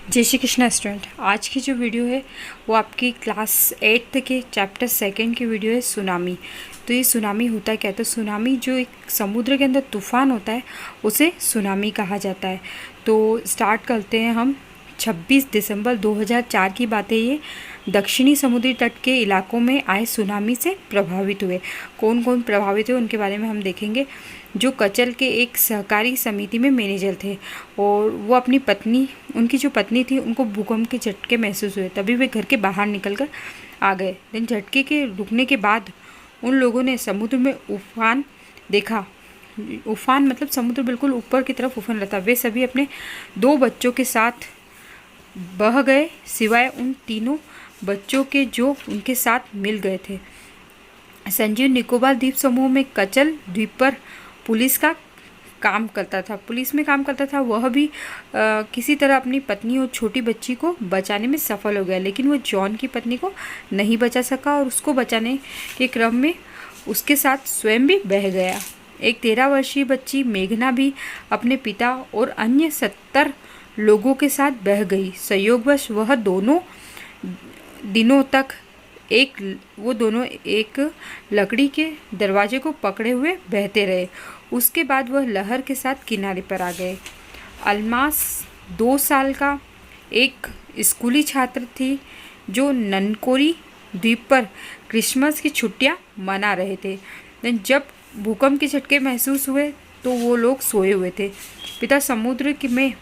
जय श्री कृष्णा स्टूडेंट। आज की जो वीडियो है वो आपकी क्लास 8th के चैप्टर 2 की वीडियो है सुनामी। तो ये सुनामी होता क्या है? तो सुनामी जो एक समुद्र के अंदर तूफान होता है उसे सुनामी कहा जाता है। तो स्टार्ट करते हैं हम। 26 दिसंबर 2004 की बात है ये। दक्षिणी समुद्री तट के इलाकों में आए सुनामी से प्रभावित हुए। कौन कौन प्रभावित हुए उनके बारे में हम देखेंगे। जो कचल के एक सहकारी समिति में मैनेजर थे और वो अपनी पत्नी, उनकी जो पत्नी थी, उनको भूकंप के झटके महसूस हुए। तभी वे घर के बाहर निकल कर आ गए। लेकिन झटके के रुकने के बाद उन लोगों ने समुद्र में उफान देखा। उफान मतलब समुद्र बिल्कुल ऊपर की तरफ उफान रहता। वे सभी अपने 2 बच्चों के साथ बह गए, सिवाय उन तीनों बच्चों के जो उनके साथ मिल गए थे। संजीव निकोबार द्वीप समूह में कचल द्वीप पर पुलिस में काम करता था। वह भी किसी तरह अपनी पत्नी और छोटी बच्ची को बचाने में सफल हो गया, लेकिन वो जॉन की पत्नी को नहीं बचा सका और उसको बचाने के क्रम में उसके साथ स्वयं भी बह गया। एक 13 वर्षीय बच्ची मेघना भी अपने पिता और अन्य 70 लोगों के साथ बह गई। संयोगवश वह दोनों दिनों तक एक लकड़ी के दरवाजे को पकड़े हुए बहते रहे। उसके बाद वह लहर के साथ किनारे पर आ गए। अल्मास 2 साल का एक स्कूली छात्र थी जो ननकोरी द्वीप पर क्रिसमस की छुट्टियां मना रहे थे। जब भूकंप के झटके महसूस हुए तो वो लोग सोए हुए थे। पिता समुद्र में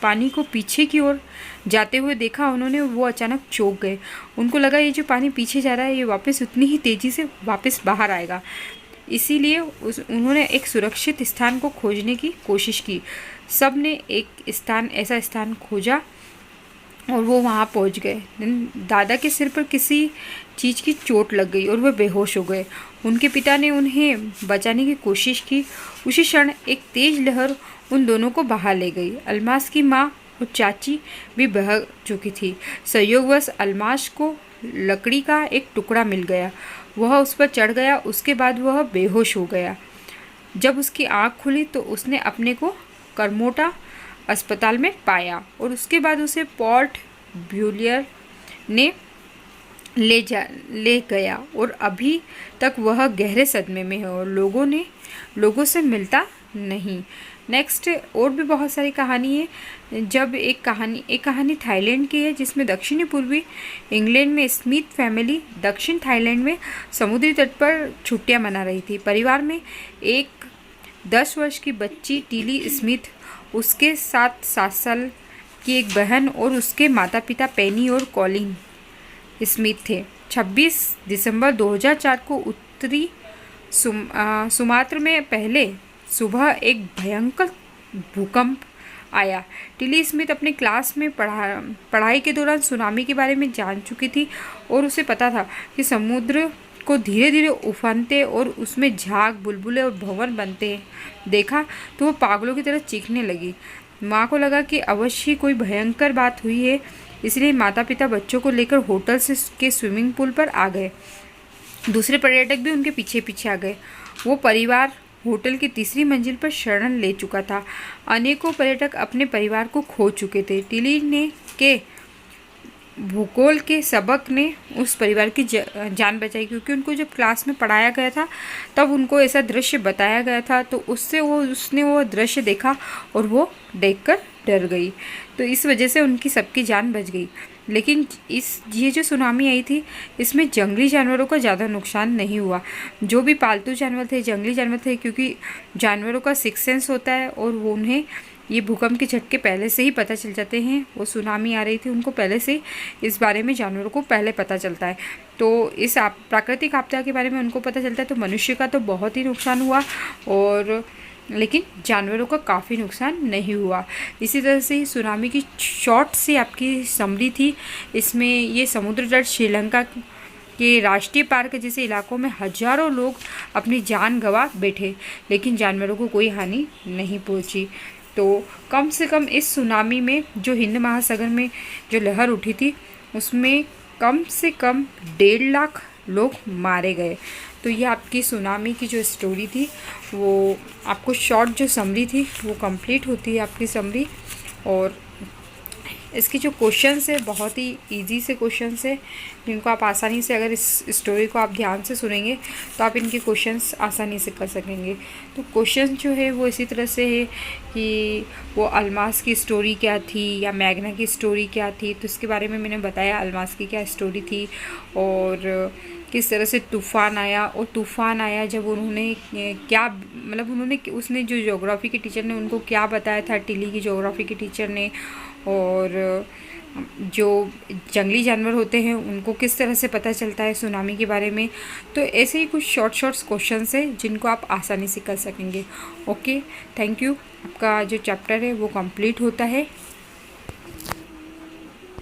पानी को पीछे की ओर जाते हुए देखा उन्होंने। वो अचानक चौंक गए। उनको लगा ये जो पानी पीछे जा रहा है ये वापस उतनी ही तेज़ी से वापस बाहर आएगा। इसीलिए उन्होंने एक सुरक्षित स्थान को खोजने की कोशिश की। सब ने ऐसा स्थान खोजा और वो वहाँ पहुँच गए। दादा के सिर पर किसी चीज़ की चोट लग गई और वह बेहोश हो गए। उनके पिता ने उन्हें बचाने की कोशिश की। उसी क्षण एक तेज लहर उन दोनों को बहा ले गई। अल्मास की माँ और चाची भी बह चुकी थी। संयोगवश अल्मास को लकड़ी का एक टुकड़ा मिल गया। वह उस पर चढ़ गया। उसके बाद वह बेहोश हो गया। जब उसकी आँख खुली तो उसने अपने को करमोटा अस्पताल में पाया और उसके बाद उसे पोर्ट ब्यूलियर ने ले गया और अभी तक वह गहरे सदमे में है और लोगों से मिलता नहीं। नेक्स्ट और भी बहुत सारी कहानी है। जब एक कहानी थाईलैंड की है जिसमें दक्षिणी पूर्वी इंग्लैंड में स्मिथ फैमिली दक्षिण थाईलैंड में समुद्री तट पर छुट्टियां मना रही थी। परिवार में एक 10 वर्ष की बच्ची टीली स्मिथ, उसके साथ 7 साल की एक बहन और उसके माता पिता पेनी और कॉलिन स्मिथ थे। 26 दिसंबर 2004 को उत्तरी सुमात्रा में पहले सुबह एक भयंकर भूकंप आया। टिली स्मिथ अपने क्लास में पढ़ाई के दौरान सुनामी के बारे में जान चुकी थी और उसे पता था कि समुद्र को धीरे धीरे उफानते और उसमें झाग, बुलबुले और भंवर बनते देखा तो वो पागलों की तरह चीखने लगी। माँ को लगा कि अवश्य कोई भयंकर बात हुई है, इसलिए माता पिता बच्चों को लेकर होटल के स्विमिंग पूल पर आ गए। दूसरे पर्यटक भी उनके पीछे पीछे आ गए। वो परिवार होटल की 3री मंजिल पर शरण ले चुका था। अनेकों पर्यटक अपने परिवार को खो चुके थे। टिली के भूगोल के सबक ने उस परिवार की जान बचाई, क्योंकि उनको जब क्लास में पढ़ाया गया था तब उनको ऐसा दृश्य बताया गया था। तो उसने वो दृश्य देखा और वो देखकर डर गई। तो इस वजह से उनकी सबकी जान बच गई। लेकिन ये जो सुनामी आई थी इसमें जंगली जानवरों का ज़्यादा नुकसान नहीं हुआ। जो भी पालतू जानवर थे, जंगली जानवर थे, क्योंकि जानवरों का 6th सेंस होता है और वो उन्हें ये भूकंप के झटके पहले से ही पता चल जाते हैं। वो सुनामी आ रही थी उनको पहले से इस बारे में जानवरों को पहले पता चलता है। तो इस प्राकृतिक आपदा के बारे में उनको पता चलता है। तो मनुष्य का तो बहुत ही नुकसान हुआ और लेकिन जानवरों का काफ़ी नुकसान नहीं हुआ। इसी तरह से सुनामी की शॉर्ट सी आपकी समरी थी। इसमें ये समुद्र तट श्रीलंका के राष्ट्रीय पार्क जैसे इलाकों में हजारों लोग अपनी जान गंवा बैठे, लेकिन जानवरों को कोई हानि नहीं पहुंची। तो कम से कम इस सुनामी में जो हिंद महासागर में जो लहर उठी थी उसमें कम से कम 1.5 लाख लोग मारे गए। तो ये आपकी सुनामी की जो स्टोरी थी वो आपको शॉर्ट जो समरी थी वो कंप्लीट होती है आपकी समरी। और इसके जो क्वेश्चंस है बहुत ही इजी से क्वेश्चंस है, जिनको आप आसानी से, अगर इस स्टोरी को आप ध्यान से सुनेंगे तो आप इनके क्वेश्चंस आसानी से कर सकेंगे। तो क्वेश्चन जो है वो इसी तरह से है कि वो अलमास की स्टोरी क्या थी या मैग्ना की स्टोरी क्या थी। तो इसके बारे में मैंने बताया अलमास की क्या स्टोरी थी और किस तरह से तूफ़ान आया, और तूफ़ान आया जब उन्होंने क्या, मतलब उन्होंने, उसने जो ज्योग्राफी के टीचर ने उनको क्या बताया था, टिली की ज्योग्राफी के टीचर ने, और जो जंगली जानवर होते हैं उनको किस तरह से पता चलता है सुनामी के बारे में। तो ऐसे ही कुछ शॉर्ट क्वेश्चंस है जिनको आप आसानी से कर सकेंगे। Okay, thank you. आपका जो चैप्टर है वो कंप्लीट होता है।